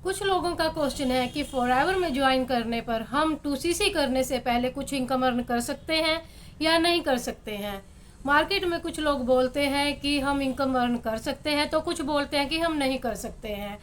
कुछ लोगों का क्वेश्चन है कि फॉरएवर में ज्वाइन करने पर हम 2CC करने से पहले कुछ इनकम अर्न कर सकते हैं या नहीं कर सकते हैं। मार्केट में कुछ लोग बोलते हैं कि हम इनकम अर्न कर सकते हैं, तो कुछ बोलते हैं कि हम नहीं कर सकते हैं।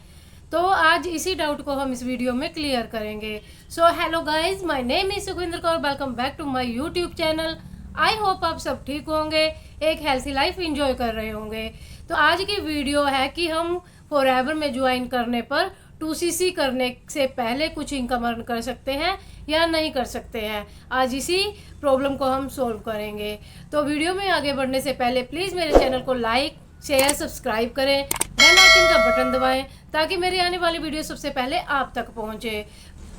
तो आज इसी डाउट को हम इस वीडियो में क्लियर करेंगे। So hello guys, my name is Sukhwinder Kaur, welcome back to my YouTube channel. I hope आप सब ठीक होंगे, एक हेल्थी लाइफ एंजॉय कर रहे होंगे। तो आज की वीडियो है कि हम फॉरएवर में ज्वाइन करने पर 2CC करने से पहले कुछ इनकम अर्न कर सकते हैं या नहीं कर सकते हैं। आज इसी प्रॉब्लम को हम सोल्व करेंगे। तो वीडियो में आगे बढ़ने से पहले प्लीज़ मेरे चैनल को लाइक शेयर सब्सक्राइब करें, बेल आइकन का बटन दबाएं ताकि मेरी आने वाली वीडियो सबसे पहले आप तक पहुंचे।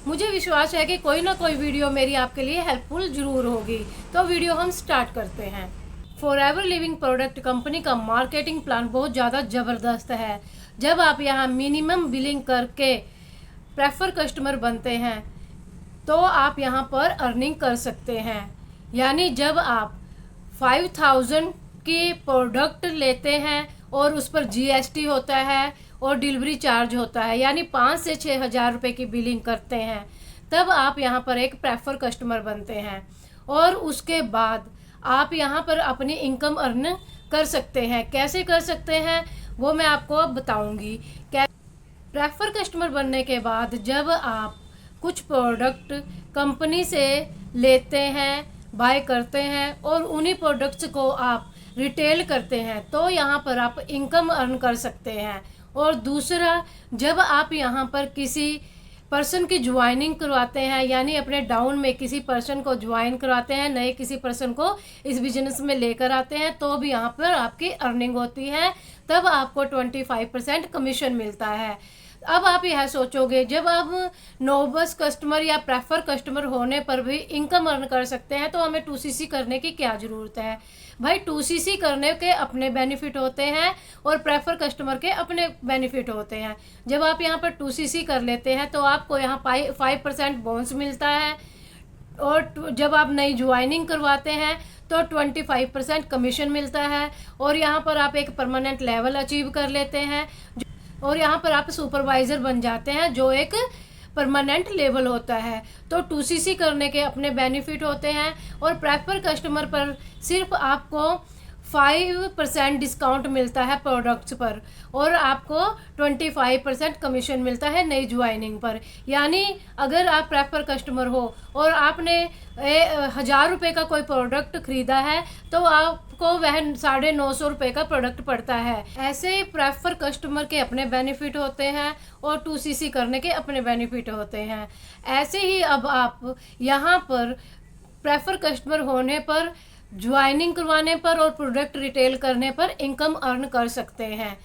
मुझे विश्वास है कि कोई ना कोई वीडियो मेरी आपके लिए हेल्पफुल ज़रूर होगी। तो वीडियो हम स्टार्ट करते हैं। फॉरएवर लिविंग प्रोडक्ट कंपनी का मार्केटिंग प्लान बहुत ज़्यादा ज़बरदस्त है। जब आप यहाँ मिनिमम बिलिंग करके प्रेफर कस्टमर बनते हैं तो आप यहाँ पर अर्निंग कर सकते हैं। यानी जब आप 5000 की प्रोडक्ट लेते हैं और उस पर GST होता है और डिलीवरी चार्ज होता है, यानी 5 से 6 हज़ार रुपये की बिलिंग करते हैं, तब आप यहाँ पर एक प्रेफर कस्टमर बनते हैं। और उसके बाद आप यहाँ पर अपनी इनकम अर्न कर सकते हैं। कैसे कर सकते हैं वो मैं आपको अब बताऊंगी। प्रेफर कस्टमर बनने के बाद जब आप कुछ प्रोडक्ट कंपनी से लेते हैं, बाय करते हैं और उन्हीं प्रोडक्ट्स को आप रिटेल करते हैं, तो यहाँ पर आप इनकम अर्न कर सकते हैं। और दूसरा, जब आप यहाँ पर किसी पर्सन की ज्वाइनिंग करवाते हैं, यानी अपने डाउन में किसी पर्सन को ज्वाइन करवाते हैं, नए किसी पर्सन को इस बिजनेस में लेकर आते हैं, तो भी यहाँ पर आपकी अर्निंग होती है। तब आपको 25% कमीशन मिलता है। अब आप यह सोचोगे, जब आप नोबस कस्टमर या प्रेफर कस्टमर होने पर भी इनकम अर्न कर सकते हैं तो हमें 2CC करने की क्या ज़रूरत है। भाई 2CC करने के अपने बेनिफिट होते हैं और प्रेफर कस्टमर के अपने बेनिफिट होते हैं। जब आप यहाँ पर 2CC कर लेते हैं तो आपको यहाँ 5% बोनस मिलता है, और जब आप नई ज्वाइनिंग करवाते हैं तो 25% कमीशन मिलता है, और यहाँ पर आप एक परमानेंट लेवल अचीव कर लेते हैं और यहाँ पर आप सुपरवाइज़र बन जाते हैं, जो एक परमानेंट लेवल होता है। तो 2CC करने के अपने बेनिफिट होते हैं और प्रेफर कस्टमर पर सिर्फ आपको 5% डिस्काउंट मिलता है प्रोडक्ट्स पर, और आपको 25% कमीशन मिलता है नई ज्वाइनिंग पर। यानी अगर आप प्रेफर कस्टमर हो और आपने 1000 रुपये का कोई प्रोडक्ट ख़रीदा है तो आपको वह 950 रुपये का प्रोडक्ट पड़ता है। ऐसे प्रेफर कस्टमर के अपने बेनिफिट होते हैं और 2CC करने के अपने बेनिफिट होते हैं। ऐसे ही अब आप यहाँ पर प्रेफर कस्टमर होने पर, ज्वाइनिंग करवाने पर और प्रोडक्ट रिटेल करने पर इनकम अर्न कर सकते हैं।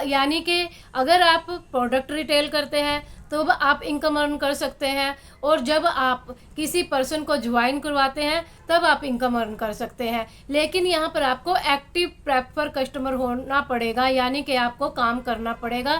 यानी कि अगर आप प्रोडक्ट रिटेल करते हैं तो आप इनकम अर्न कर सकते हैं, और जब आप किसी पर्सन को ज्वाइन करवाते हैं तब आप इनकम अर्न कर सकते हैं। लेकिन यहाँ पर आपको एक्टिव प्रेफर कस्टमर होना पड़ेगा, यानी कि आपको काम करना पड़ेगा,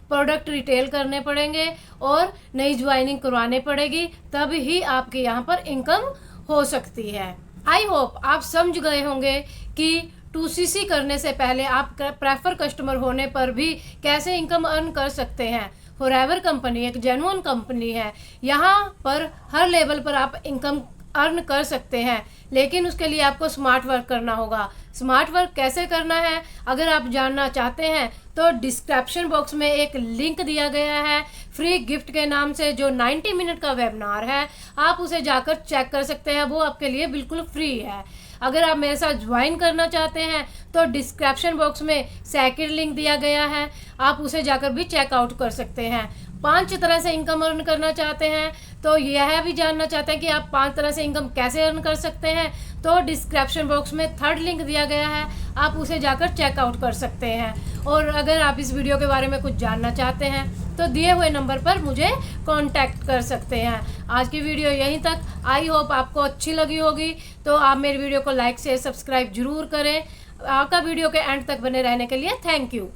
प्रोडक्ट रिटेल करने पड़ेंगे और नई ज्वाइनिंग करवानी पड़ेगी, तब ही आपके यहाँ पर इनकम हो सकती है। आई होप आप समझ गए होंगे कि 2CC करने से पहले आप प्रेफर कस्टमर होने पर भी कैसे इनकम अर्न कर सकते हैं। फॉरएवर कंपनी एक जेन्युइन कंपनी है। यहाँ पर हर लेवल पर आप इनकम अर्न कर सकते हैं, लेकिन उसके लिए आपको स्मार्ट वर्क करना होगा। स्मार्ट वर्क कैसे करना है अगर आप जानना चाहते हैं तो डिस्क्रिप्शन बॉक्स में एक लिंक दिया गया है फ्री गिफ्ट के नाम से, जो 90 मिनट का वेबिनार है। आप उसे जाकर चेक कर सकते हैं, वो आपके लिए बिल्कुल फ्री है। अगर आप मेरे साथ ज्वाइन करना चाहते हैं तो डिस्क्रिप्शन बॉक्स में सेकंड लिंक दिया गया है, आप उसे जाकर भी चेकआउट कर सकते हैं। 5 तरह से इनकम अर्न करना चाहते हैं तो यह भी जानना चाहते हैं कि आप 5 तरह से इनकम कैसे अर्न कर सकते हैं, तो डिस्क्रिप्शन बॉक्स में थर्ड लिंक दिया गया है, आप उसे जाकर चेकआउट कर सकते हैं। और अगर आप इस वीडियो के बारे में कुछ जानना चाहते हैं तो दिए हुए नंबर पर मुझे कांटेक्ट कर सकते हैं। आज की वीडियो यहीं तक। आई होप आपको अच्छी लगी होगी, तो आप मेरी वीडियो को लाइक शेयर सब्सक्राइब जरूर करें। आपका वीडियो के एंड तक बने रहने के लिए थैंक यू।